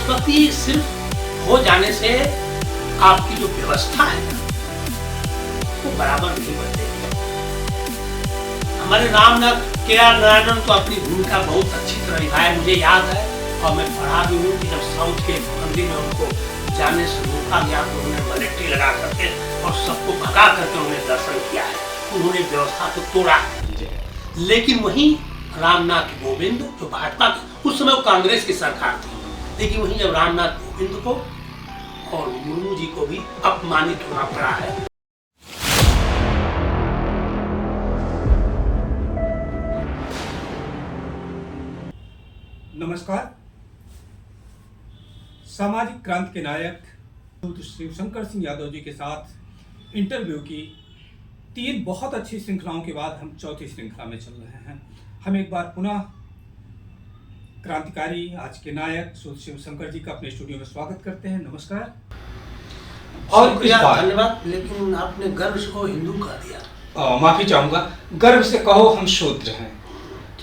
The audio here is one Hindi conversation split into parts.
राष्ट्रपति सिर्फ हो जाने से आपकी जो व्यवस्था है ना वो बराबर नहीं बदलेगी। हमारे रामनाथ के.आर. नारायणन तो अपनी भूमिका बहुत अच्छी तरह निभाए, मुझे याद है और मैं पढ़ा भी हूँ कि जब साउथ के मंदिर में उनको जाने से रोका गया तो उन्होंने मिलिट्री लगा करके और सबको भगा करके उन्होंने दर्शन किया है, उन्होंने व्यवस्था को तोड़ा। लेकिन वहीं रामनाथ कोविंद जो भाजपा उस समय वो कांग्रेस की सरकार थी, लेकिन वहीं जब रामनाथ कोविंद को और मुर्मू जी को भी अपमानित होना पड़ा है। नमस्कार। सामाजिक क्रांति के नायक शिवशंकर सिंह यादव जी के साथ इंटरव्यू की 3 बहुत अच्छी श्रृंखलाओं के बाद हम चौथी श्रृंखला में चल रहे हैं। हम एक बार पुनः क्रांतिकारी आज के नायक शिवशंकर जी का अपने स्टूडियो में स्वागत करते हैं। नमस्कार। और धन्यवाद। लेकिन आपने गर्व से को हिंदू कह दिया। माफी चाहूंगा, गर्व से कहो हम शूद्र हैं।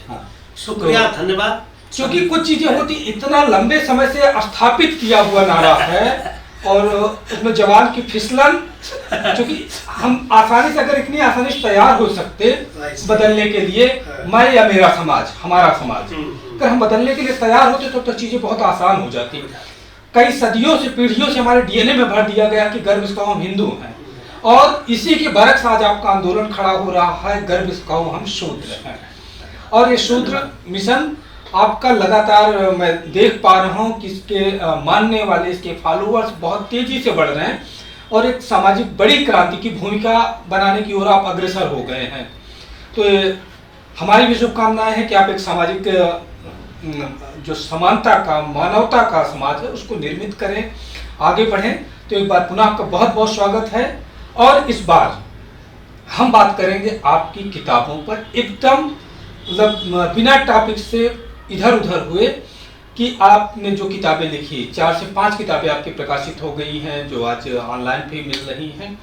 हाँ, शुक्रिया, धन्यवाद। क्योंकि कुछ चीजें होती इतना लंबे समय से स्थापित किया हुआ नारा है और उसमें जवान की फिसलन, क्योंकि हम आसानी से अगर इतनी आसानी से तैयार हो सकते बदलने के लिए, मैं या मेरा समाज, हमारा समाज, अगर हम बदलने के लिए तैयार होते तो चीजें बहुत आसान हो जाती। कई सदियों से, पीढ़ियों से हमारे डीएनए में भर दिया गया कि गर्व से कहो हम हिंदू हैं, और इसी के बरक्स आज आपका आंदोलन खड़ा हो रहा है, गर्व से कहो हम शूद्र हैं। और ये शूद्र मिशन आपका लगातार मैं देख पा रहा हूँ कि इसके मानने वाले, इसके फॉलोअर्स बहुत तेजी से बढ़ रहे हैं और एक सामाजिक बड़ी क्रांति की भूमिका बनाने की ओर आप अग्रसर हो गए हैं। तो हमारी भी शुभकामनाएं हैं कि आप एक सामाजिक जो समानता का, मानवता का समाज है उसको निर्मित करें, आगे बढ़ें। तो एक बार पुनः आपका बहुत बहुत स्वागत है। और इस बार हम बात करेंगे आपकी किताबों पर, एकदम मतलब बिना टॉपिक से इधर उधर हुए कि आपने जो किताबें लिखी, 4 से 5 किताबें आपकी प्रकाशित हो गई हैं जो आज ऑनलाइन भी मिल रही हैं।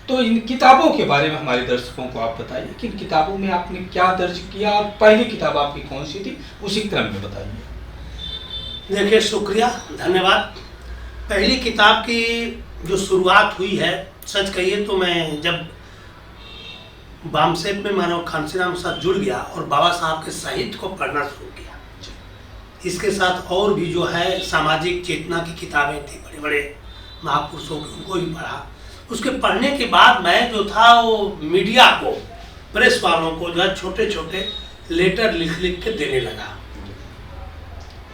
तो इन किताबों के बारे में हमारे दर्शकों को आप बताइए कि इन किताबों में आपने क्या दर्ज किया और पहली किताब आपकी कौन सी थी, उसी क्रम में बताइए। देखिए, शुक्रिया, धन्यवाद। पहली किताब की जो शुरुआत हुई है, सच कहिए तो मैं जब बामसेप में मानव खानसीराम के साथ जुड़ गया और बाबा साहब के साहित्य को पढ़ना शुरू किया, इसके साथ और भी जो है सामाजिक चेतना की किताबें थी, बड़े बड़े महापुरुषों की, उनको भी पढ़ा। उसके पढ़ने के बाद मैं जो था वो मीडिया को, प्रेस वालों को जो है छोटे छोटे लेटर लिख लिख के देने लगा,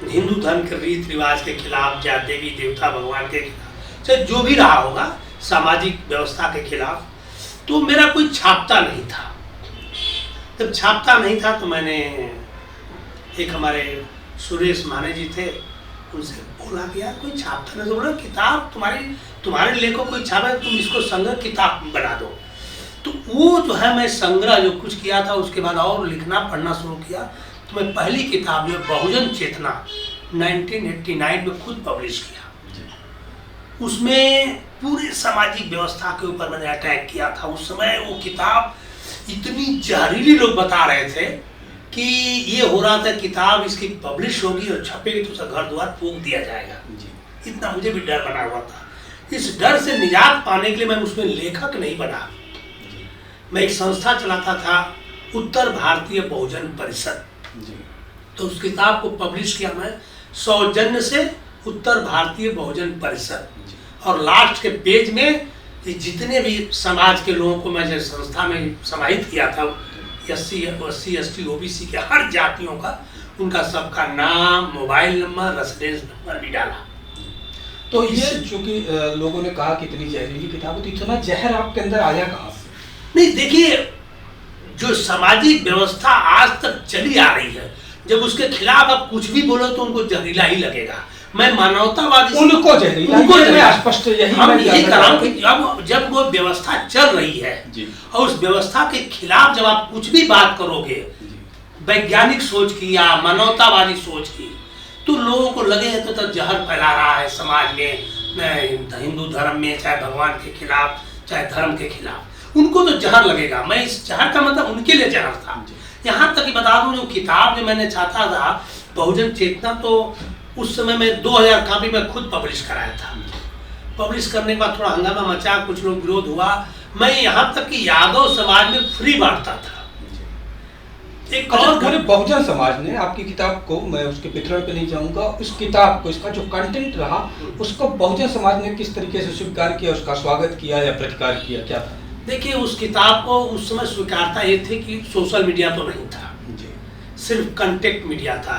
हिंदू धर्म के रीत रिवाज के खिलाफ, या देवी देवता भगवान के खिलाफ, चाहे जो भी रहा होगा, सामाजिक व्यवस्था के खिलाफ। तो मेरा कोई छापता नहीं था। जब छापता नहीं था तो मैंने एक हमारे सुरेश माने जी थे, उनसे बोला कि यार कोई छापता नहीं, तो बोला किताब तुम्हारे लेखों कोई छापा है, तुम इसको संग्रह किताब बना दो। तो वो जो है मैं संग्रह जो कुछ किया था, उसके बाद और लिखना पढ़ना शुरू किया। तो मैं पहली किताब जो बहुजन चेतना 1989 में खुद पब्लिश किया। उसमें पूरे सामाजिक व्यवस्था के ऊपर मैंने अटैक किया था। उस समय वो किताब इतनी जहरीली, लोग बता रहे थे कि ये हो रहा था किताब इसकी पब्लिश होगी और छपेगी तो उसका घर द्वार फूंक दिया जाएगा। इतना मुझे भी डर बना हुआ था। इस डर से निजात पाने के लिए मैं उसमें लेखक नहीं बना, मैं एक संस्था चलाता था, उत्तर भारतीय बहुजन परिषद। तो उस किताब को पब्लिश किया मैं सौजन्य से उत्तर भारतीय बहुजन परिषद, और लास्ट के पेज में जितने भी समाज के लोगों को मैं जिस संस्था में समाहित किया था, SC ST OBC के हर जातियों का, उनका सबका नाम, मोबाइल नंबर, रेसिडेंस नंबर भी डाला। तो ये चूंकि लोगों ने कहा कि इतनी जहरीली किताब होती, इतना जहर आपके अंदर आया कहाँ से? नहीं, देखिए, जो सामाजिक व्यवस्था आज तक चली आ रही है, जब उसके खिलाफ आप कुछ भी बोलो तो उनको जहरीला ही लगेगा। मैं मानवतावादी, उनको जहरीला, स्पष्ट यही हम यही कर रहा हूं कि जब वो व्यवस्था चल रही है और उस व्यवस्था के खिलाफ जब आप कुछ भी बात करोगे, वैज्ञानिक सोच की या मानवतावादी सोच की, तो लोगों को लगे तो जहर फैला रहा है समाज में, हिंदू धर्म में, चाहे भगवान के खिलाफ चाहे धर्म के खिलाफ, उनको तो जहर लगेगा। मैं इस जहर का मतलब उनके लिए जहर था। यहाँ तक कि बता दूं, जो किताब जो मैंने चाहता था बहुजन चेतना, तो उस समय मैं 2000 कापी में खुद पब्लिश कराया था। पब्लिश करने के बाद थोड़ा हंगामा मचा, कुछ लोग विरोध हुआ। मैं यहाँ तक कि यादव समाज में फ्री बांटता था। एक और पूरे बहुजन समाज ने आपकी किताब को, मैं उसके वितरण पे नहीं जाऊंगा, उस किताब को, इसका जो कंटेंट रहा उसको बहुजन समाज ने किस तरीके से स्वीकार किया, उसका स्वागत किया या प्रतिकार किया, क्या था? देखिए, उस किताब को उस समय स्वीकारता ये थे कि सोशल मीडिया तो नहीं था, सिर्फ कंटेक्ट मीडिया था।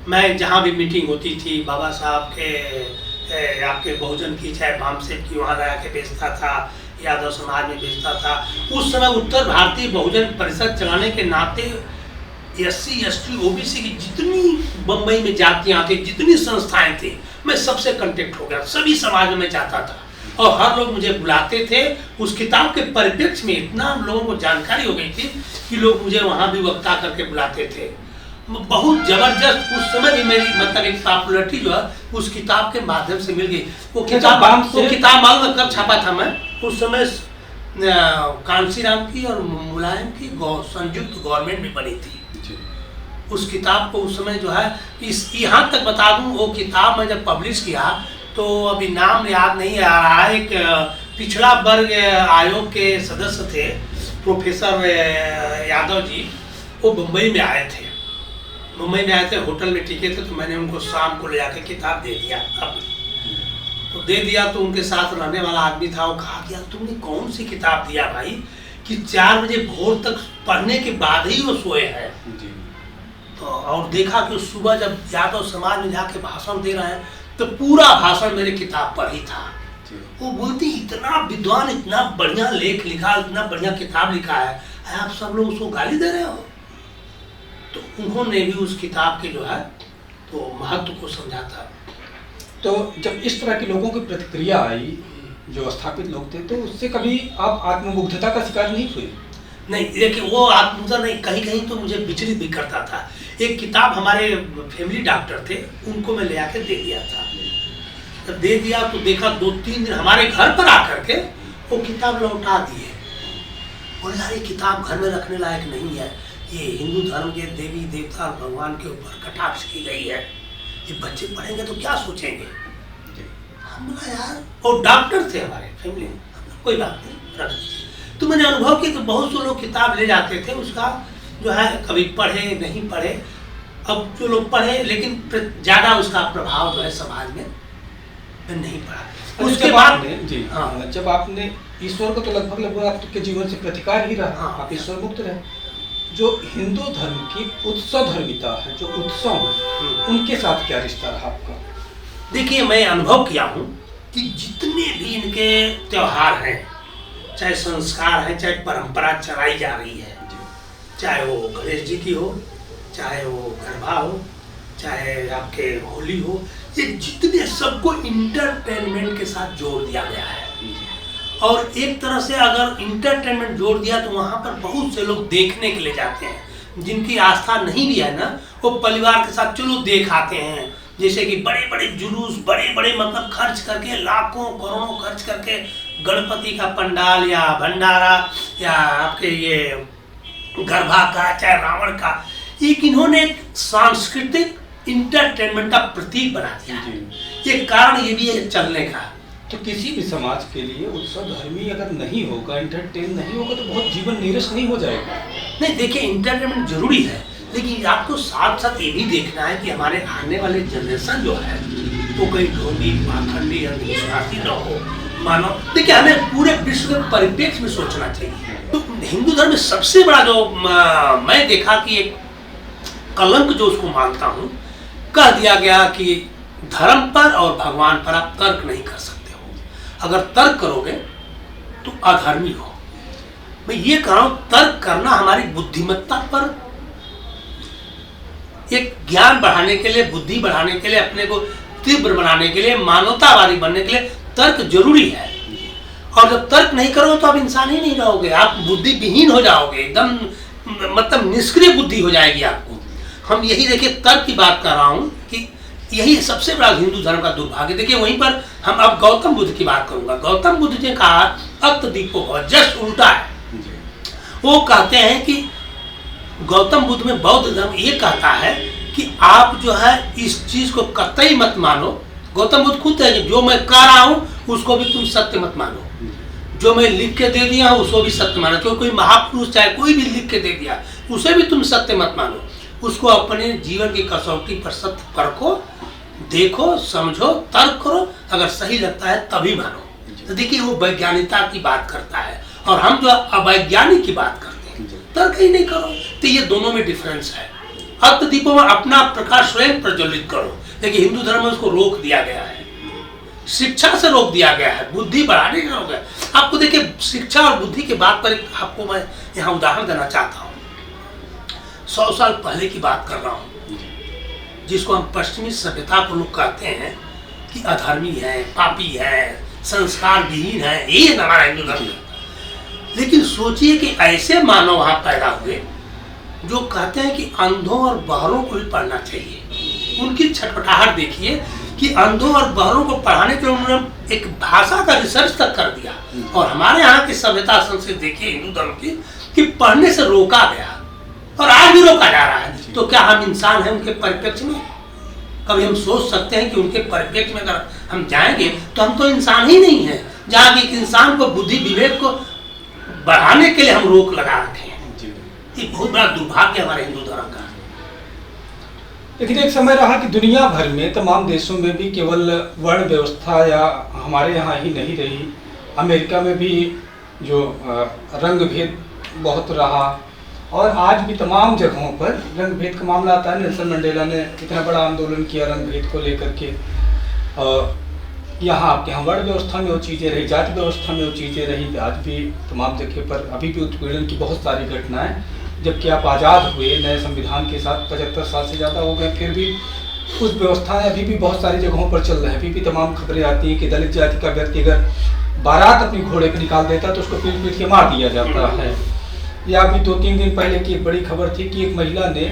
मैं जहाँ भी मीटिंग होती थी बाबा साहब के आपके बहुजन की, चाहे बामसेब की, वहाँ रह के बेचता था, यादव समाज में बेचता था। उस समय उत्तर भारतीय बहुजन परिषद चलाने के नाते SC ST OBC की जितनी बम्बई में जातियाँ थी, जितनी संस्थाएं थी, मैं सबसे कंटेक्ट हो गया, सभी समाज में मैं जाता था और हर लोग मुझे बुलाते थे। उस किताब के परिप्रेक्ष्य में इतना लोगों को जानकारी हो गई थी कि लोग मुझे वहाँ भी वक्ता करके बुलाते थे। बहुत जबरदस्त उस समय भी मेरी मतलब एक पॉपुलरिटी जो है उस किताब के माध्यम से मिल गई। वो किताब मालूम कब छापा था मैं? उस समय कांशीराम की और मुलायम की संयुक्त गवर्नमेंट भी बनी थी। उस किताब को उस समय जो है, इस यहाँ तक बता दूं, वो किताब मैं जब पब्लिश किया तो अभी नाम याद नहीं आ रहा, एक पिछड़ा वर्ग आयोग के सदस्य थे प्रोफेसर यादव जी, वो मुंबई में आए थे। होटल में टिके थे, तो मैंने उनको शाम को ले जाकर किताब दे दिया। तो दे दिया तो उनके साथ रहने वाला आदमी था, वो कहा कि तुमने कौन सी किताब दिया भाई कि 4 बजे भोर तक पढ़ने के बाद ही वो सोए हैं। तो और देखा कि सुबह जब यादव समाज में जाके भाषण दे रहे हैं तो पूरा भाषण मेरे किताब पर ही था। वो बोलती इतना विद्वान, इतना बढ़िया लेख लिखा, इतना बढ़िया किताब लिखा है, आप सब लोग उसको गाली दे रहे हो। तो उन्होंने भी उस किताब के जो है तो महत्व को समझा था। तो जब इस तरह के लोगों की प्रतिक्रिया आई, जो स्थापित लोग थे, तो उससे कभी आप आत्ममुग्धता का शिकार नहीं हुए? नहीं, देखिए वो आत्ममुग्धता नहीं, कहीं कहीं तो मुझे विचलित भी करता था। एक किताब हमारे फैमिली डॉक्टर थे, उनको मैं ले आकर दे दिया था। जब दे दिया तो देखा 2-3 दिन हमारे घर पर आकर के वो किताब लौटा दिए। बोले यार ये किताब घर में रखने लायक नहीं है, ये हिंदू धर्म के देवी देवता और भगवान के ऊपर कटाक्ष की गई है, ये बच्चे पढ़ेंगे तो क्या सोचेंगे। हम बोला यार, और डॉक्टर थे हमारे फैमिली में, कोई बात नहीं रख दीजिए। तो मैंने अनुभव किया कि बहुत से लोग किताब ले जाते थे, उसका जो है कभी पढ़े नहीं पढ़े। अब जो लोग पढ़े लेकिन ज़्यादा उसका प्रभाव जो है समाज में नहीं पड़ा। उसके बाद जी हाँ, जब आपने ईश्वर को तो लगभग आपके जीवन से प्रतिकार ही रहा, आप ईश्वर मुक्त रहे। जो हिंदू धर्म की उत्सव धर्मिता है, जो उत्सव है, उनके साथ क्या रिश्ता रहा आपका? देखिए, मैं अनुभव किया हूँ कि जितने भी इनके त्योहार हैं, चाहे संस्कार है, चाहे परंपरा चलाई जा रही है, चाहे वो गणेश जी की हो, चाहे वो गरबा हो, चाहे आपके होली हो, ये जितने सबको इंटरटेनमेंट के साथ जोड़ दिया गया है। और एक तरह से अगर इंटरटेनमेंट जोड़ दिया तो वहाँ पर बहुत से लोग देखने के लिए जाते हैं। जिनकी आस्था नहीं भी है ना, वो परिवार के साथ चलो देख आते हैं। जैसे कि बड़े बड़े जुलूस, बड़े बड़े मतलब खर्च करके, लाखों करोड़ों खर्च करके गणपति का पंडाल या भंडारा या आपके ये गरबा का, चाहे रावण का, एक इन्होंने सांस्कृतिक इंटरटेनमेंट का प्रतीक बना दिया है। ये कारण ये भी है चलने का। तो किसी भी समाज के लिए उत्सव धर्मी अगर नहीं होगा, इंटरटेन नहीं होगा, तो बहुत जीवन नीरस नहीं हो जाएगा? नहीं, देखिए इंटरटेनमेंट जरूरी है, लेकिन आपको साथ साथ ये भी देखना है कि हमारे आने वाले जनरेशन जो है वो कहीं ढोंगी, पाखंडी, अंधविश्वासी न हो। मानो देखिए, हमें पूरे विश्व के परिप्रेक्ष्य में सोचना चाहिए। तो हिंदू धर्म में सबसे बड़ा जो मैं देखा कि एक कलंक जो उसको मानता हूँ, कह दिया गया कि धर्म पर और भगवान पर आप तर्क नहीं कर सकते हो। अगर तर्क करोगे तो अधर्मी हो। मैं ये कह रहा हूँ, तर्क करना हमारी बुद्धिमत्ता पर, एक ज्ञान बढ़ाने के लिए, बुद्धि बढ़ाने के लिए, अपने को तीव्र बनाने के लिए, मानवतावादी बनने के लिए तर्क जरूरी है। और जब तर्क नहीं करोगे तो आप इंसान ही नहीं रहोगे, आप बुद्धि विहीन हो जाओगे, एकदम मतलब निष्क्रिय बुद्धि हो जाएगी आपको। हम यही देखिए तर्क की बात कर रहा हूँ कि यही सबसे बड़ा हिंदू धर्म का दुर्भाग्य। देखिए वहीं पर हम अब गौतम बुद्ध की बात करूंगा। गौतम बुद्ध ने कहा अक्त दीपो भव, जस्ट उल्टा है। वो कहते हैं कि गौतम बुद्ध में बौद्ध धर्म ये कहता है कि आप जो है इस चीज को कतई मत मानो। गौतम बुद्ध खुद है, जो मैं कह रहा हूं उसको भी तुम सत्य मत मानो, जो मैं लिख के दे दिया हूं उसको भी सत्य मानो। क्योंकि कोई महापुरुष चाहे कोई भी लिख के दे दिया उसे भी तुम सत्य मत मानो, उसको अपने जीवन की कसौटी पर सत्य परखो, देखो, समझो, तर्क करो, अगर सही लगता है तभी मानो। तो देखिए वो वैज्ञानिकता की बात करता है और हम जो अवैज्ञानिक की बात करते हैं, तर्क ही नहीं करो। तो ये दोनों में डिफरेंस है। अल्प दीपों में अपना प्रकाश स्वयं प्रज्वलित करो। देखिए हिंदू धर्म में उसको रोक दिया गया है, शिक्षा से रोक दिया गया है, बुद्धि बढ़ाने का रोक है। आपको देखिए शिक्षा और बुद्धि के बात पर आपको मैं यहाँ उदाहरण देना चाहता हूँ। 100 साल पहले की बात कर रहा हूँ, जिसको हम पश्चिमी सभ्यता को लोग कहते हैं कि अधर्मी है, पापी है, संस्कार विहीन है, ये हमारा हिंदू धर्म है। लेकिन सोचिए कि ऐसे मानव वहां पैदा हुए जो कहते हैं कि अंधों और बहरों को भी पढ़ना चाहिए। उनकी छटपटाहट देखिए कि अंधों और बहरों को पढ़ाने के लिए उन्होंने एक भाषा का रिसर्च तक कर दिया। और हमारे यहाँ की सभ्यता संस्कृति देखिए हिंदू धर्म की कि पढ़ने से रोका गया और आज भी रोका जा रहा है। तो क्या हम इंसान हैं उनके परिप्रेक्ष्य में? कभी हम सोच सकते हैं कि उनके परिप्रेक्ष्य में अगर हम जाएंगे तो हम तो इंसान ही नहीं है, जहाँ की इंसान को बुद्धि विवेक को बढ़ाने के लिए हम रोक लगा रखे हैं। ये बहुत बड़ा दुर्भाग्य हमारे हिंदू धर्म का। लेकिन एक समय रहा कि दुनिया भर में तमाम देशों में भी केवल वर्ण व्यवस्था या हमारे यहाँ ही नहीं रही, अमेरिका में भी जो रंग भेद बहुत रहा और आज भी तमाम जगहों पर रंग भेद का मामला आता है। नेल्सन मंडेला ने इतना बड़ा आंदोलन किया रंग भेद को लेकर के। यहाँ आपके यहाँ वर्ण व्यवस्था में वो चीज़ें रही, जाति व्यवस्था में वो चीज़ें रही, आज भी तमाम जगह पर अभी भी उत्पीड़न की बहुत सारी घटनाएं। जबकि आप आज़ाद हुए नए संविधान के साथ 75 साल से ज़्यादा हो गए, फिर भी उस व्यवस्थाएं अभी भी बहुत सारी जगहों पर चल रहे हैं। अभी भी तमाम खबरें आती हैं कि दलित जाति का व्यक्ति अगर बारात अपनी घोड़े पर निकाल देता है तो उसको पीट पीट के मार दिया जाता है। या अभी 2-3 दिन पहले की एक बड़ी खबर थी कि एक महिला ने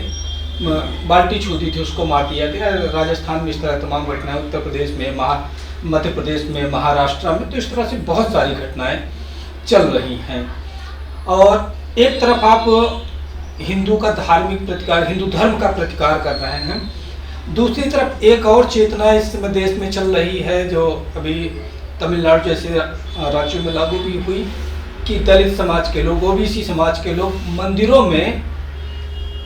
बाल्टी छू दी थी, उसको मार दिया गया। राजस्थान में इस तरह तमाम घटनाएं, उत्तर प्रदेश में, मध्य प्रदेश में, महाराष्ट्र में, तो इस तरह से बहुत सारी घटनाएं चल रही हैं। और एक तरफ आप हिंदू का धार्मिक प्रतिकार, हिंदू धर्म का प्रतिकार कर रहे हैं, दूसरी तरफ एक और चेतना इस देश में चल रही है जो अभी तमिलनाडु जैसे राज्यों में लागू भी हुई कि दलित समाज के लोग, ओबीसी समाज के लोग मंदिरों में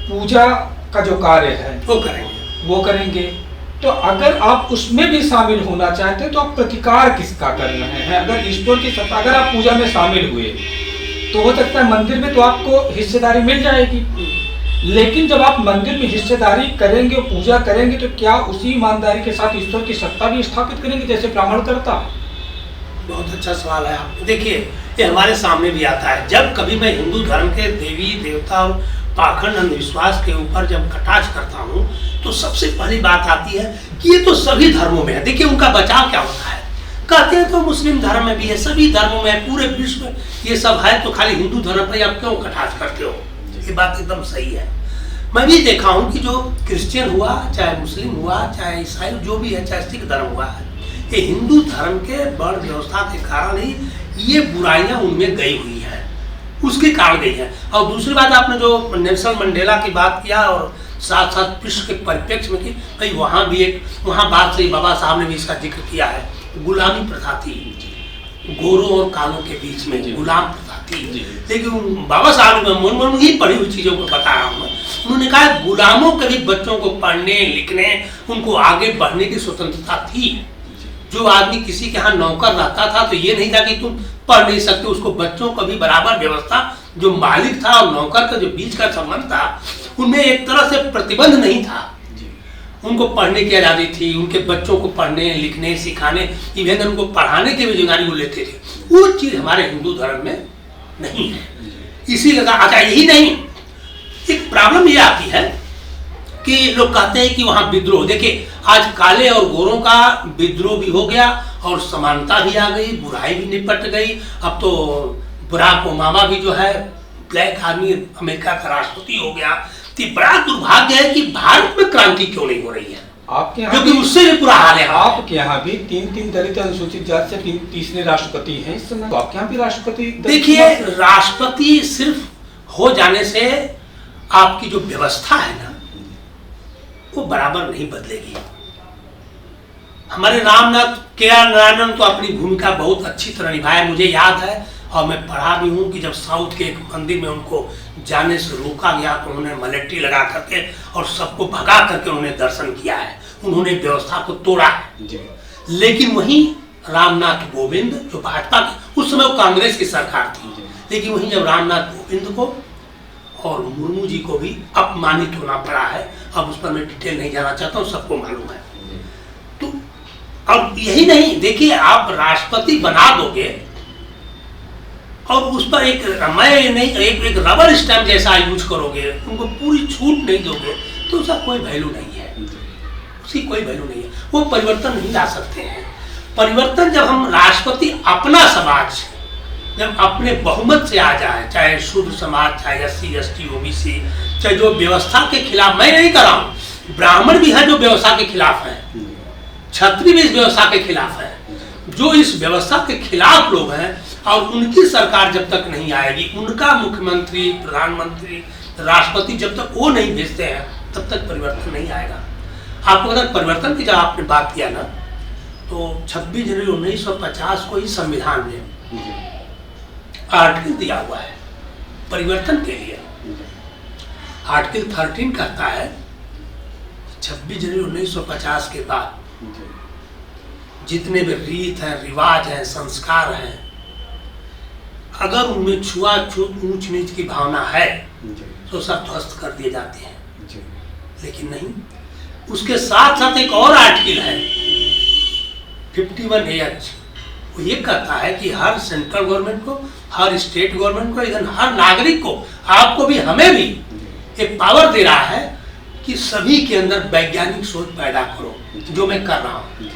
पूजा का जो कार्य है वो करेंगे। तो अगर आप उसमें भी शामिल होना चाहते हैं तो आप प्रतिकार किसका कर रहे हैं? अगर ईश्वर की सत्ता, अगर आप पूजा में शामिल हुए तो हो सकता है मंदिर में तो आपको हिस्सेदारी मिल जाएगी, लेकिन जब आप मंदिर में हिस्सेदारी करेंगे, पूजा करेंगे, तो क्या उसी ईमानदारी के साथ ईश्वर की सत्ता भी स्थापित करेंगे जैसे ब्राह्मण करता? बहुत अच्छा सवाल है आप। देखिए ये हमारे सामने भी आता है। जब कभी मैं हिंदू धर्म के देवी देवता और पाखंड अंधविश्वास के ऊपर जब कटाक्ष करता हूँ तो सबसे पहली बात आती है कि ये तो सभी धर्मों में है। देखिए उनका बचाव क्या होता है, कहते हैं तो मुस्लिम धर्म में भी है, सभी धर्मों में है, पूरे विश्व में ये सब है, तो खाली हिंदू धर्म पर आप क्यों कटाक्ष करते हो? ये बात एकदम सही है। मैं भी देखा हूँ कि जो क्रिश्चियन हुआ, चाहे मुस्लिम हुआ, चाहे ईसाई जो भी है, चाहे सिख धर्म हुआ है, ये हिंदू धर्म के वर्ण व्यवस्था के कारण ही ये बुराइयां उनमें गई हुई है, उसके कारण गई है। और दूसरी बात आपने जो नेल्सन मंडेला की बात किया और साथ साथ विश्व के परिप्रेक्ष्य में की, भाई वहाँ भी एक वहाँ बात सही, बाबा साहब ने भी इसका जिक्र किया है। गुलामी प्रथा थी, गोरों और कालों के बीच में गुलाम प्रथा थी। लेकिन बाबा साहब ने मन ही पढ़ी हुई चीज़ों को बता रहा हूँ, उन्होंने कहा गुलामों के भी बच्चों को पढ़ने लिखने, उनको आगे बढ़ने की स्वतंत्रता थी। जो आदमी किसी के यहाँ नौकर रहता था तो ये नहीं था कि तुम पढ़ नहीं सकते, उसको बच्चों का भी बराबर व्यवस्था, जो मालिक था और नौकर का जो बीच का संबंध था उनमें एक तरह से प्रतिबंध नहीं था। उनको पढ़ने की आज़ादी थी, उनके बच्चों को पढ़ने लिखने सिखाने, इवन उनको पढ़ाने की भी जिम्मेदारी वो लेते थे। वो चीज़ हमारे हिंदू धर्म में नहीं है। इसीलिए अच्छा यही नहीं, एक प्रॉब्लम ये आती है कि लोग कहते हैं कि वहाँ विद्रोह, देखिए आज काले और गोरों का विद्रोह भी हो गया और समानता भी आ गई, बुराई भी निपट गई। अब तो बराक ओबामा भी जो है ब्लैक आर्मी अमेरिका का राष्ट्रपति हो गया। तो बड़ा दुर्भाग्य है कि भारत में क्रांति क्यों नहीं हो रही है, आपके यहाँ क्योंकि उससे भी बुरा हाल है। आपके यहाँ भी 3 दलित अनुसूचित जाति से तीसरे राष्ट्रपति हैं इस समय, तो आपके यहाँ भी राष्ट्रपति? देखिए राष्ट्रपति सिर्फ हो जाने से आपकी जो व्यवस्था है ना वो बराबर नहीं बदलेगी। हमारे रामनाथ के.आर. नारायणन तो अपनी भूमिका बहुत अच्छी तरह निभाया। मुझे याद है और मैं पढ़ा भी हूँ कि जब साउथ के एक मंदिर में उनको जाने से रोका गया तो उन्होंने मलेट्री लगा करके और सबको भगा करके उन्होंने दर्शन किया है, उन्होंने व्यवस्था को तोड़ा है। लेकिन वहीं रामनाथ कोविंद जो भाजपा के, उस समय वो कांग्रेस की सरकार थी, लेकिन वहीं जब रामनाथ कोविंद को और मुर्मू जी को भी अपमानित होना पड़ा है। अब उस पर मैं डिटेल नहीं जाना चाहता हूँ, सबको मालूम है। तो अब यही नहीं, देखिए आप राष्ट्रपति बना दोगे और उस पर एक रबर स्टैम्प जैसा यूज करोगे, उनको पूरी छूट नहीं दोगे, तो उसका कोई वैल्यू नहीं है, उसकी कोई वैल्यू नहीं है। वो परिवर्तन नहीं ला सकते हैं। परिवर्तन जब हम राष्ट्रपति अपना समाज जब अपने बहुमत से आ जाए, चाहे शुद्ध समाज, चाहे SC ST OBC, चाहे जो व्यवस्था के खिलाफ, मैं नहीं कर रहा हूँ, ब्राह्मण भी है जो व्यवस्था के खिलाफ है, क्षत्रिय भी इस व्यवस्था के खिलाफ है, जो इस व्यवस्था के खिलाफ लोग हैं, और उनकी सरकार जब तक नहीं आएगी, उनका मुख्यमंत्री, प्रधानमंत्री, राष्ट्रपति जब तक वो नहीं भेजते हैं, तब तक परिवर्तन नहीं आएगा। आपको अगर परिवर्तन की जब आपने बात किया ना, तो 26 जनवरी 1950 को ही संविधान में आर्टिकल दिया हुआ है परिवर्तन के लिए। आर्टिकल 13 कहता है 26 जनवरी 1950 के बाद जितने भी रीत हैं, रिवाज हैं, संस्कार हैं, अगर उनमें छुआछूत, ऊंच नीच की भावना है तो सब ध्वस्त कर दिए जाते हैं। लेकिन नहीं, उसके साथ साथ एक और आर्टिकल है 51H, वो ये कहता है कि हर सेंट्रल गवर्नमेंट को, हर स्टेट गवर्नमेंट को, इधर हर नागरिक को, आपको भी, हमें भी एक पावर दे रहा है कि सभी के अंदर वैज्ञानिक सोच पैदा करो, जो मैं कर रहा हूँ।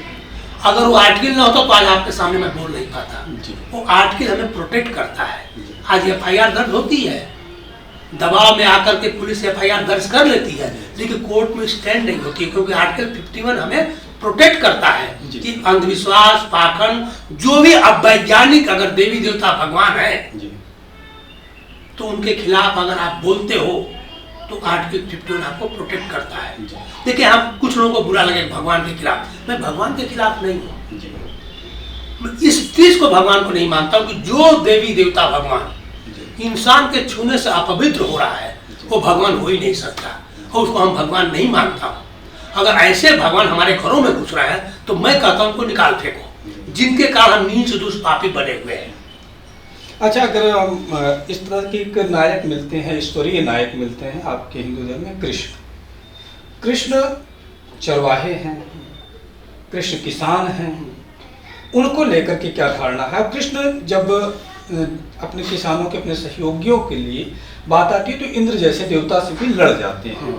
अगर वो आर्टिकल ना होता तो आज आपके सामने मैं बोल नहीं पाता। वो आर्टिकल हमें प्रोटेक्ट करता है। आज FIR दर्ज होती है, दबाव में आकर के पुलिस FIR दर्ज कर लेती है, लेकिन कोर्ट में स्टैंड नहीं होती है, क्योंकि आर्टिकल 51 हमें प्रोटेक्ट करता है कि अंधविश्वास, पाखंड, जो भी अवैज्ञानिक अगर देवी देवता भगवान है तो उनके खिलाफ अगर आप बोलते हो तो आर्टिकल 51 आपको प्रोटेक्ट करता है। देखिए, हम कुछ लोगों को बुरा लगे भगवान के खिलाफ, मैं भगवान के खिलाफ नहीं हूँ, मैं इस चीज को भगवान को नहीं मानता हूँ कि जो देवी देवता भगवान इंसान के छूने से अपवित्र हो रहा है वो भगवान हो ही नहीं सकता, और उसको हम भगवान नहीं मानता हूँ। अगर ऐसे भगवान हमारे घरों में घुस रहा है तो मैं कहता हूँ उनको निकाल फेंको, जिनके कारण हम नीच दुष्पापी बने हुए हैं। अच्छा, अगर इस तरह के एक नायक मिलते हैं, स्तरीय नायक मिलते हैं आपके हिंदू धर्म में, कृष्ण चरवाहे हैं, कृष्ण किसान हैं, उनको लेकर के क्या धारणा है? कृष्ण जब अपने किसानों के, अपने सहयोगियों के लिए बात आती है तो इंद्र जैसे देवता से भी लड़ जाते हैं।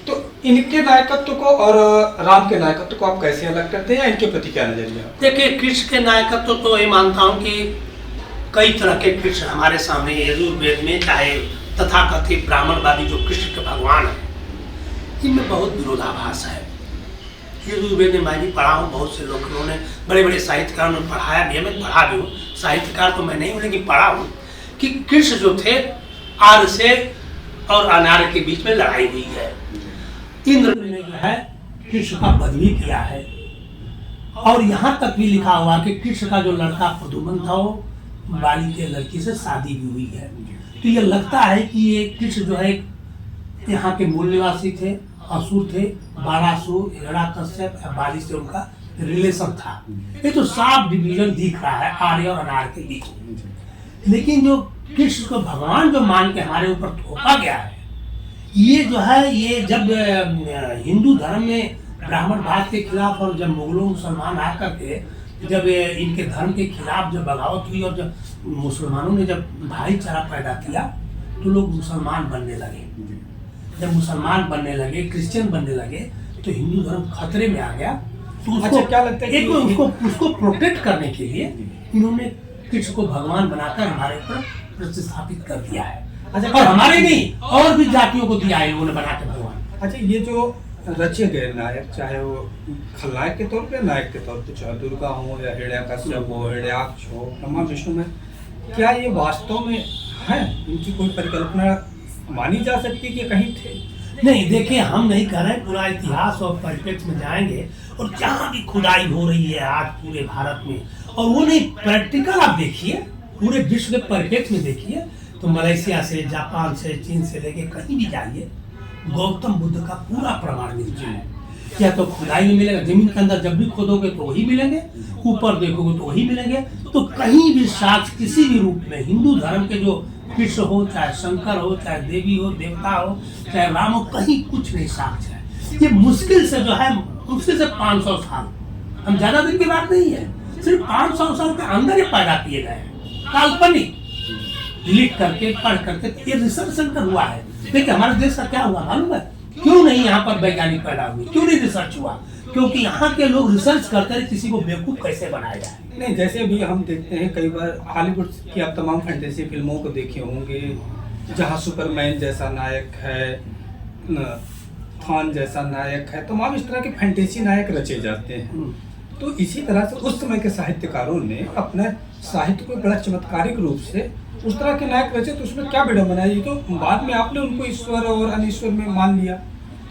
तो इनके नायकत्व को और राम के नायकत्व को आप कैसे अलग करते हैं, या इनके प्रति क्या नजरिया? देखिए, कृष्ण के नायकत्व तो ये मानता हूँ कि कई तरह के कृष्ण हमारे सामने यजुर्वेद में, चाहे तथाकथित ब्राह्मणवादी जो कृष्ण के भगवान हैं, इनमें बहुत विरोधाभास है। यजुर्वेद में मैं भी पढ़ा हूँ, बहुत से लोगों ने, बड़े बड़े साहित्यकारों ने पढ़ाया भी है, मैं पढ़ा भी हूँ, साहित्यकार तो मैं नहीं हूँ लेकिन पढ़ा हूँ कि कृष्ण जो थे, आर्य से और अनार्य के बीच में लड़ाई हुई है। इंद्र ने जो है कृष्ण का वध भी किया है, और यहाँ तक भी लिखा हुआ कि कृष्ण का जो लड़का प्रद्युम्न था वो बाली के लड़की से शादी भी हुई है। तो ये लगता है कि ये कृष्ण जो है यहाँ के मूल निवासी थे, असुर थे, बारासुर, हिरण्याकश्यप, बाली से उनका रिलेशन था। ये तो साफ डिवीजन दिख रहा है आर्य और अनार्य के बीच। लेकिन जो कृष्ण को भगवान जो मान के हमारे ऊपर थोपा गया है, ये जो है, ये जब हिंदू धर्म में ब्राह्मणवाद के खिलाफ और जब मुगलों मुसलमान आकर के जब इनके धर्म के खिलाफ जब बगावत हुई और जब मुसलमानों ने जब भाईचारा पैदा किया तो लोग मुसलमान बनने लगे। जब मुसलमान बनने लगे, क्रिश्चियन बनने लगे, तो हिंदू धर्म खतरे में आ गया। तो उसको क्या लगता है कि उसको प्रोटेक्ट करने के लिए इन्होंने कृष्ण को भगवान बनाकर हमारे ऊपर प्रतिस्थापित कर दिया है। अच्छा, और हमारे नहीं, और भी जातियों को दिया है इन्होंने बना के भगवान। अच्छा, ये जो रचे गए नायक, चाहे वो खलनायक के तौर पे, नायक के तौर पे, चाहे दुर्गा हो या हिरण्याकश्यप हो, हिरण्याक्ष हो, ब्रह्मा विष्णु में, क्या ये वास्तव में है? इनकी कोई परिकल्पना मानी जा सकती है कि कहीं थे? नहीं देखिए, हम नहीं कर रहे, पूरा इतिहास और परिप्रेक्ष्य में जाएंगे और जहाँ भी खुदाई हो रही है आज पूरे भारत में, और वो नहीं प्रैक्टिकल आप देखिए, पूरे विश्व के परिप्रेक्ष्य में देखिए, तो मलेशिया से, जापान से, चीन से लेके कहीं भी जाइए, गौतम बुद्ध का पूरा प्रमाण मिलता है। या तो खुदाई में मिलेगा, जमीन के अंदर जब भी खोदोगे तो वही मिलेंगे, ऊपर देखोगे तो वही मिलेंगे, तो कहीं भी साक्ष्य किसी भी रूप में हिंदू धर्म के जो कृष्ण हो, चाहे शंकर हो, चाहे देवी हो, देवता हो, चाहे राम हो, कहीं कुछ नहीं साक्ष्य है। ये मुश्किल से जो है, मुश्किल से 500 साल, हम ज्यादा दिन की बात नहीं है, सिर्फ 500 साल के अंदर ये पैदा किए गए हैं, काल्पनिक लिख करके, पढ़ करके। ये रिसर्च सेंटर हुआ है। देखिए हमारे देश का क्या हुआ मालूम है, क्यों नहीं यहाँ पर वैज्ञानिक पैदा हुए, क्यों नहीं रिसर्च हुआ? क्योंकि यहाँ के लोग रिसर्च करते हैं किसी को बेवकूफ कैसे बनाया जाए। नहीं, जैसे अभी हम देखते हैं कई बार हॉलीवुड की आप तमाम फैंटेसी फिल्मों को देखे होंगे, जहाँ सुपरमैन जैसा नायक है, थॉन जैसा नायक है, तमाम इस तरह के फैंटेसी नायक रचे जाते हैं। तो इसी तरह से उस समय के साहित्यकारों ने अपने साहित्य को बड़ा चमत्कारिक रूप से उस तरह के नायक रचे, तो उसमें क्या विडंबना है? ये तो बाद में आपने उनको ईश्वर और अनिश्वर में मान लिया।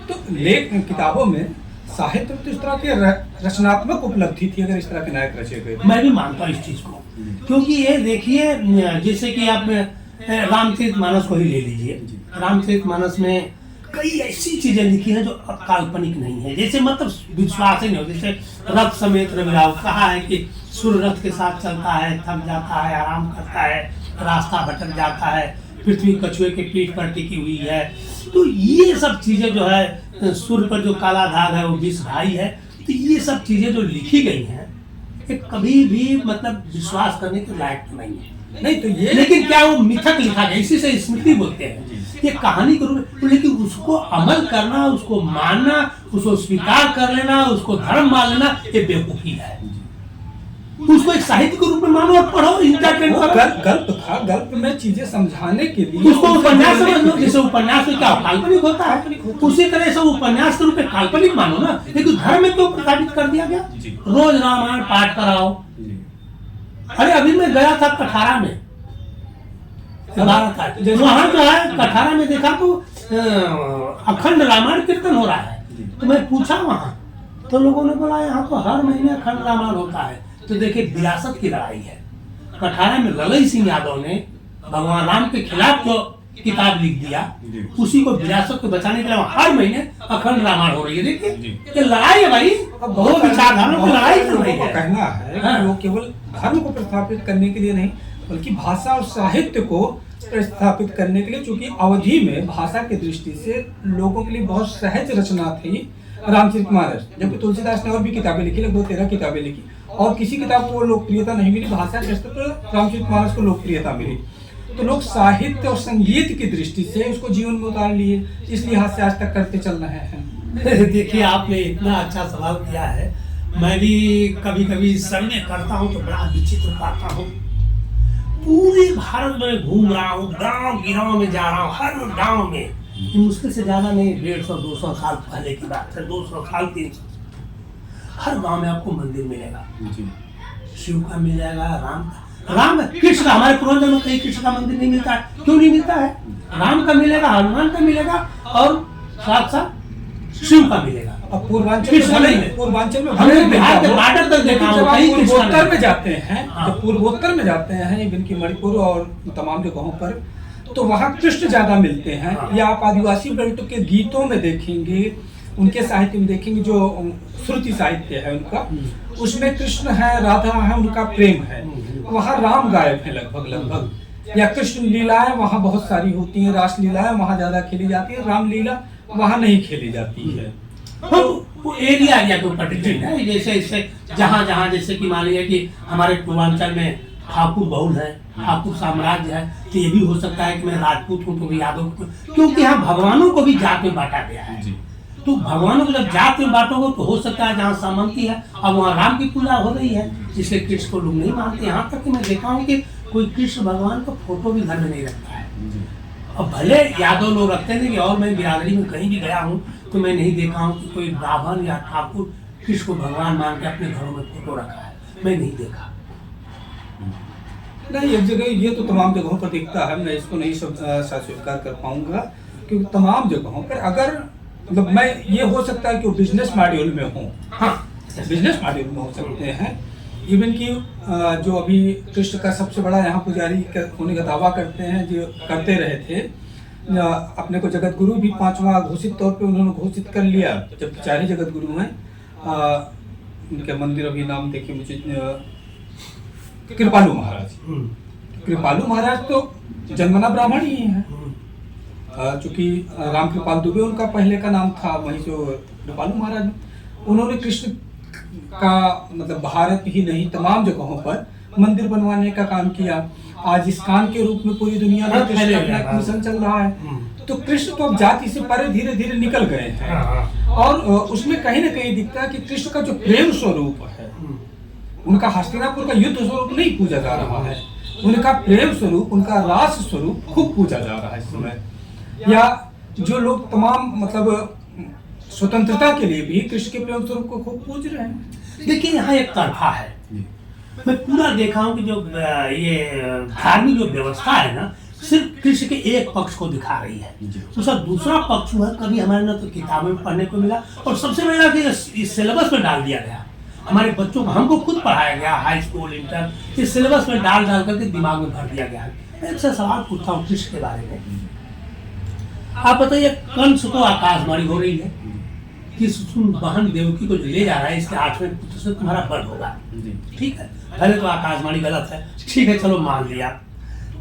तो लेख किताबों में साहित्य में तो इस तरह के रचनात्मक उपलब्धि थी अगर इस तरह के नायक रचे गए। मैं भी मानता हूँ इस चीज को, क्योंकि ये देखिए, जैसे कि आप रामचरितमानस को ही ले लीजिए, रामचरितमानस में कई ऐसी चीजें लिखी हैं जो काल्पनिक नहीं है, जैसे मतलब विश्वास ही नहीं हो। जैसे रथ समेत रविराव कहा है कि सूर्य रथ के साथ चलता है, थक जाता है, आराम करता है, रास्ता भटक जाता है, पृथ्वी कछुए के पीठ पर टिकी हुई है। तो ये सब चीजें जो है, सूर्य पर जो काला दाग है वो 20 भाई है, तो ये सब चीजें जो लिखी गई हैं, ये कभी भी मतलब विश्वास करने के लायक तो नहीं है। नहीं तो ये, लेकिन क्या वो मिथक लिखा गया, इसी से स्मृति बोलते हैं, ये कहानी के रूप में, लेकिन उसको अमल करना, उसको मानना, उसको स्वीकार कर लेना, उसको धर्म मान लेना, ये बेवकूफी है। उसको एक साहित्य के रूप में मानो और पढ़ो, इंटरटेन करो। गल्प था, गल्प में चीजें समझाने के लिए उसको उपन्यास समझ लो। जैसे उपन्यास में क्या काल्पनिक होता है, उसी तरह से उपन्यास के रूप में काल्पनिक मानो ना, लेकिन धर्म में क्यों प्रताड़ित कर दिया गया? रोज रामायण पाठ कराओ। अरे अभी मैं गया था कठारा में, वहाँ जो है कठारा में देखा तो अखंड रामायण कीर्तन हो रहा है। तो मैं पूछा वहाँ, तो लोगों ने बोला यहाँ तो हर महीने अखंड रामायण होता है। तो देखिए विरासत की लड़ाई है। कठारा में ललई सिंह यादव ने भगवान राम के खिलाफ जो किताब लिख दिया, उसी को विरासत को बचाने के लिए हर महीने अखंड रामायण हो रही है। देखिए ये लड़ाई है भाई, बहुत विचारधाराओं की लड़ाई चल रही है। कहना है कि वो केवल धर्म को प्रस्थापित करने के लिए नहीं, बल्कि भाषा और साहित्य को प्रस्थापित करने के लिए, चूंकि अवधि में भाषा की दृष्टि से लोगों के लिए बहुत सहज रचना थी रामचरितमानस। जबकि तुलसीदास ने और भी किताबें लिखी, लगभग 13 किताबें लिखी, और किसी किताब को लोकप्रियता नहीं मिली। भाषा के स्तर पर रामचरितमानस को लोकप्रियता मिली। तो लोग साहित्य और संगीत की दृष्टि से उसको जीवन में उतार लिए, इसलिए हाथ से आज तक करते चल रहे हैं। देखिए आपने इतना अच्छा सवाल किया है। मैं भी कभी कभी सर्वे करता हूँ तो बड़ा विचित्र पाता हूँ। पूरे भारत में घूम रहा हूँ, गांव गिराव में जा रहा हूँ, हर गांव में, मुश्किल से ज्यादा नहीं, 150-200 साल पहले की बात है, 200 साल 300, हर गांव में आपको मंदिर मिलेगा। शिव का मिल जाएगा, राम कृष्ण का, हमारे पूर्वजों में कहीं कृष्ण का मंदिर नहीं मिलता है। क्यों नहीं मिलता है? राम का मिलेगा, हनुमान का मिलेगा, और साथ साथ शिव का मिलेगा। अब पूर्वांचल में हमने बिहार के बॉर्डर तक देखा हूं, कहीं पूर्वोत्तर में जाते हैं, जब पूर्वोत्तर में जाते हैं इवन की मणिपुर और तमाम जगहों पर, तो वहाँ कृष्ण ज्यादा मिलते हैं। या आप आदिवासी बेल्ट के गीतों में देखेंगे, उनके साहित्य में देखेंगे, जो श्रुति साहित्य है उनका, उसमें कृष्ण है, राधा है, उनका प्रेम है। वहाँ राम गायब है लगभग, या कृष्ण लीलाएं वहाँ बहुत सारी होती हैं, रास लीलाएं वहाँ ज्यादा खेली जाती है, रामलीला वहाँ नहीं खेली जाती है। वो एरिया के ऊपर डिपेंड है। जैसे इससे जहाँ जैसे कि मान लीजिए कि हमारे पूर्वांचल में ठाकुर बहुल है, ठाकुर साम्राज्य है, तो ये भी हो सकता है कि मैं राजपूत हूँ तो भी यादव, क्योंकि यहाँ भगवानों को भी जात में बांटा गया है। तो भगवानों को जब जात में बांटोगे तो हो सकता है जहाँ सामंती है, अब वहाँ राम की पूजा हो रही है, इसलिए कृष्ण को लोग नहीं मानते। यहाँ तक कि मैं देखा हूँ कि कोई कृष्ण भगवान का फोटो भी घर में नहीं रखता है। अब भले यादव लोग रखते हैं कि, और मैं बिरादरी में कहीं भी गया हूँ तो मैं नहीं देखा हूँ कि कोई ब्राह्मण या ठाकुर कृष्ण को भगवान मान के अपने घरों में फोटो रखा है, मैं नहीं देखा। नहीं, एक जगह ये तो तमाम जगहों पर दिखता है, मैं इसको नहीं स्वीकार कर पाऊंगा। कि तमाम जगहों पर अगर मतलब मैं ये हो सकता है कि वो बिजनेस मॉड्यूल में हो, हाँ बिजनेस मॉड्यूल में हो सकते हैं। इवन कि जो अभी कृष्ण का सबसे बड़ा यहाँ पुजारी होने का दावा करते हैं, जो करते रहे थे, अपने को जगत गुरु भी 5वां घोषित तौर पे उन्होंने घोषित कर लिया, जबकि 4 ही जगत गुरु हैं। उनके मंदिर अभी नाम देखिए मुझे, कृपालु महाराज। कृपालु महाराज तो जन्मना ब्राह्मण ही है, चूंकि राम कृपाल दुबे उनका पहले का नाम था, वहीं जो कृपालु महाराज उन्होंने कृष्ण का मतलब भारत ही नहीं तमाम जगहों पर मंदिर बनवाने का काम किया। आज इस्कान के रूप में पूरी दुनिया में कृष्ण का एक मिशन चल रहा है। तो कृष्ण तो अब जाति से परे धीरे धीरे निकल गए हैं, और उसमें कहीं ना कहीं दिखता है कि कृष्ण का जो प्रेम स्वरूप है, उनका हस्तिनापुर का युद्ध स्वरूप नहीं पूजा जा रहा है, उनका प्रेम स्वरूप, उनका रास स्वरूप खूब पूजा जा रहा है इस समय। या जो लोग तमाम मतलब स्वतंत्रता के लिए भी कृष्ण के प्रेम स्वरूप को खूब पूज रहे हैं। देखिए यहाँ एक तरफा है, मैं पूरा देखा हूँ कि जो ये धार्मिक जो व्यवस्था है ना, सिर्फ कृष्ण के एक पक्ष को दिखा रही है, उसका दूसरा पक्ष है कभी हमारे ना तो किताबों में पढ़ने को मिला, और सबसे बड़ा कि इस सिलेबस में डाल दिया गया। हमारे बच्चों को, हमको खुद पढ़ाया गया, हाई स्कूल इंटर, इस सिलेबस में डाल करके दिमाग में भर दिया गया। मैं आपसे सवाल पूछता हूँ कृष्ण के बारे में, आप बताइए, कंस को आकाशवाणी हो रही है कि तुम बहन देवकी को ले जा रहा है, इसके 8वें पुत्र से तुम्हारा बध होगा, ठीक है। पहले तो आकाशवाणी गलत है, ठीक है चलो मान लिया।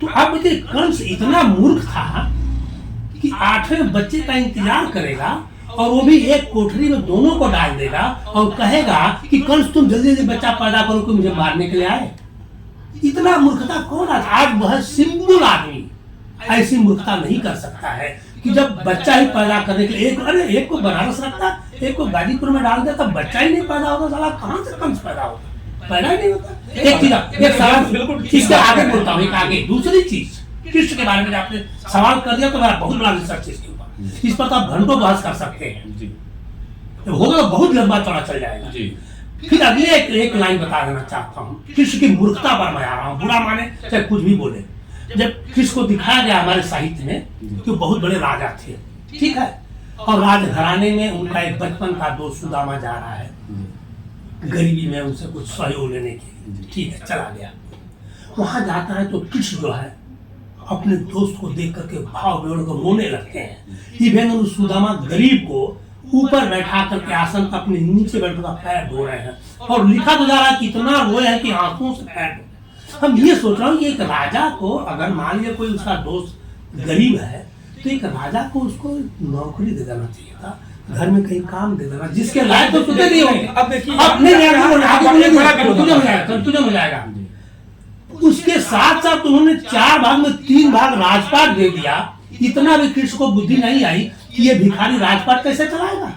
तो आप बताइए, कंस इतना मूर्ख था कि 8वें बच्चे का इंतजार करेगा, और वो भी एक कोठरी में दोनों को डाल देगा, और कहेगा कि कंस तुम जल्दी जल्दी बच्चा पैदा करो कि मुझे मारने के लिए आए। इतना मूर्खता कौन है? आज वह सिंपल आदमी ऐसी मूर्खता नहीं कर सकता है कि जब बच्चा ही पैदा करने के लिए एक को बनारस रखता, एक को गाजीपुर में डाल देता, बच्चा ही नहीं पैदा होता, साला कहाँ से कंस पैदा होता? पैदा ही नहीं होता। एक चीज, एक सवाल बिल्कुल इसके आगे बोलता हूँ, एक आगे दूसरी चीज, कृष्ण के बारे में आपने सवाल कर दिया तो मेरा बहुत बड़ा रिसर्च इसके ऊपर, इस पर तो आप घंटों बहस कर सकते हैं, होगा तो बहुत लंबा चौड़ा चल जाएगा। फिर अगले एक लाइन बता देना चाहता हूँ, कृष्ण की मूर्खता पर मैं आ रहा हूँ, बुरा माने चाहे कुछ भी बोले। जब कृष्ण को दिखाया गया हमारे साहित्य में कि बहुत बड़े राजा थे, ठीक है, और राजघराने में उनका एक बचपन का दोस्त सुदामा जा रहा है गरीबी में उनसे कुछ सहयोग लेने के लिए, ठीक है, चला गया। वहां जाता है तो कृष्ण जो है अपने दोस्त को देख करके भाव विवरण को रोने लगते हैं। इवन उस सुदामा गरीब को ऊपर बैठा करके आसन पर अपने नीचे बैठ कर पैर धो रहे हैं, और लिखा तो जा रहा है कि इतना रोए है कि आंसुओं से पैर धो। हम ये सोच रहा हूँ कि एक राजा को अगर मान लिया कोई उसका दोस्त गरीब है, तो एक राजा को उसको नौकरी दे देना चाहिए था, घर में कहीं काम दे देना, जिसके लायक तो तुझे नहीं होंगे। अब देखिए, अब तुझे हो जाएगा। उसके साथ साथ उन्होंने 4 भाग में 3 भाग राजपाट दे दिया। इतना भी कृष्ण को बुद्धि नहीं आई कि ये भिखारी राजपाट कैसे चलाएगा?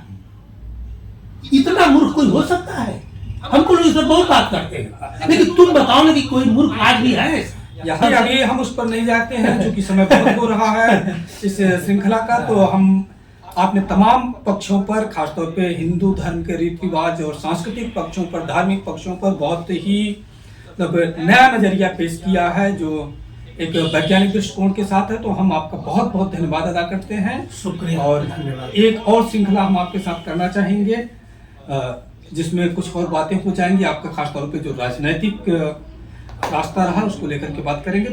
इतना मूर्ख कोई हो सकता है? हमको लोग इस पर बहुत बात करते हैं, लेकिन तुम बताओ ना कि कोई मूर्ख आज भी है? यहाँ अभी हम उस पर नहीं जाते हैं, क्योंकि समय बहुत हो रहा है इस श्रृंखला का। तो हम आपने तमाम पक्षों पर, खासतौर पे हिंदू धर्म के रीति रिवाज और सांस्कृतिक पक्षों पर, धार्मिक पक्षों पर बहुत ही मतलब नया नजरिया पेश किया है, जो एक वैज्ञानिक दृष्टिकोण के साथ है। तो हम आपका बहुत बहुत धन्यवाद अदा करते हैं, शुक्रिया। और एक और श्रृंखला हम आपके साथ करना चाहेंगे, जिसमें कुछ और बातें हो जाएंगी। आपका खासतौर पे जो राजनैतिक रास्ता रहा उसको लेकर के बात करेंगे।